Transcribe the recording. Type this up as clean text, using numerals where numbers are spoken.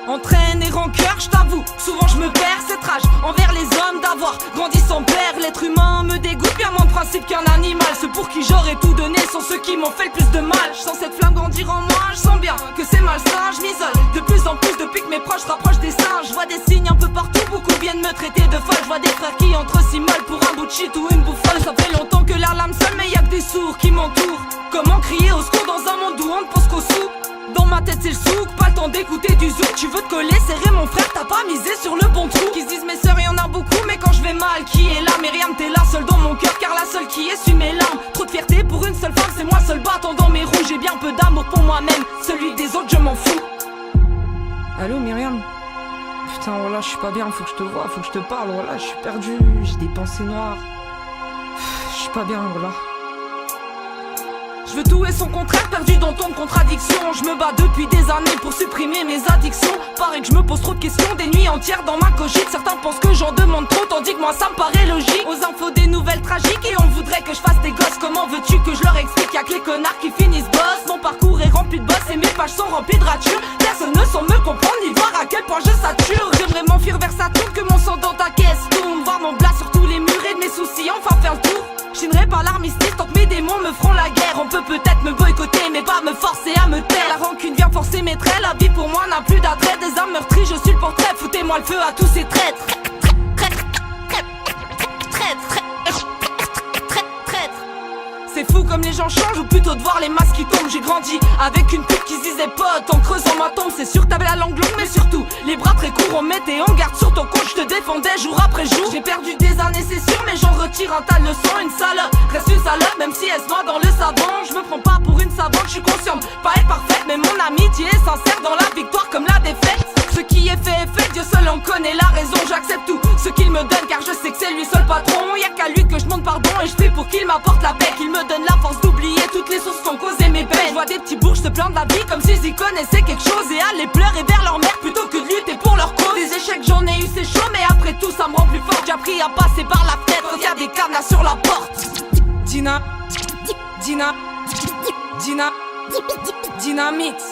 Entraîne et rancœur, je t'avoue, souvent je me perds cette rage envers les hommes d'avoir grandi sans père. L'être humain me dégoûte, bien moins de principe qu'un animal. Ceux pour qui j'aurais tout donné sont ceux qui m'ont fait le plus de mal. Je sens cette flamme grandir en moi, je sens bien que c'est malsain. Je m'isole de plus en plus depuis que mes proches se rapprochent des singes. Je vois des signes un peu partout, beaucoup viennent me traiter de folle. Je vois des frères qui entrent si mal pour un bout de shit ou une bouffonne. Ça fait longtemps que l'air lame seule, mais y'a que des sourds qui m'entourent. Comment crier au secours dans un monde où on ne pense qu'au sou? Dans ma tête c'est le souk, pas le temps d'écouter du zouk. Tu veux te coller, serrer mon frère, t'as pas misé sur le bon trou. Qui se disent mes sœurs, y'en a beaucoup, mais quand je vais mal, qui est là? Myriam, t'es la seule dans mon cœur, car la seule qui essuie mes larmes. Trop de fierté pour une seule femme, c'est moi seul battant dans mes roues. J'ai bien peu d'amour pour moi-même, celui des autres je m'en fous. Allô Myriam? Putain voilà, je suis pas bien, faut que je te vois, faut que je te parle, voilà, je suis perdu, j'ai des pensées noires. Je suis pas bien, voilà. Je veux tout et son contraire, perdu dans ton contradiction. Je me bats depuis des années pour supprimer mes addictions. Paraît que je me pose trop de questions, des nuits entières dans ma cogite. Certains pensent que j'en demande trop, tandis que moi ça me paraît logique. Aux infos des nouvelles tragiques et on voudrait que je fasse des gosses. Comment veux-tu que je leur explique? Y'a que les connards qui finissent boss. Mon parcours est rempli de boss et mes pages sont remplies de ratures. Personne ne semble me comprendre ni voir à quel point je sature. J'aimerais m'enfuir vers Saturne, que mon sang dans ta caisse tourne. Voir mon blas sur tous les murs et de mes soucis, enfin faire le tour. Ch'inerai par l'armistice tant que mes démons me feront la guerre. On peut peut-être me boycotter mais pas me forcer à me taire. La rancune vient forcer mes traits, la vie pour moi n'a plus d'attrait. Des âmes meurtries, je suis le portrait, foutez-moi le feu à tous ces traîtres. C'est fou comme les gens changent, ou plutôt de voir les masques qui tombent. J'ai grandi avec une pute qui se disait pote en creusant ma tombe. C'est sûr t'avais la langue longue mais surtout les bras très courts. On mettait en garde sur ton compte, je te défendais jour après jour. J'ai perdu des années c'est sûr mais j'en retire un tas de leçons. Une salope reste une salope même si elle se noie dans le savon. Je me prends pas pour une savante, je suis consciente, pas être parfaite. Mais mon amitié est sincère dans la victoire comme la défaite. Ce qui est fait, Dieu seul en connaît la raison. J'accepte tout ce qu'il me donne car je sais que c'est lui seul patron. Y'a qu'à lui que je demande pardon et je fais pour qu'il m'apporte la paix. Qu'il me donne la force d'oublier toutes les sources qu'ont causé mes peines. Je vois des petits bourges se plaindre de la vie comme s'ils y connaissaient quelque chose et aller pleurer vers leur mère plutôt que de lutter pour leur cause. Des échecs j'en ai eu c'est chaud mais après tout ça me rend plus fort. J'ai appris à passer par la fenêtre quand y'a des cadenas sur la porte. Dynamite.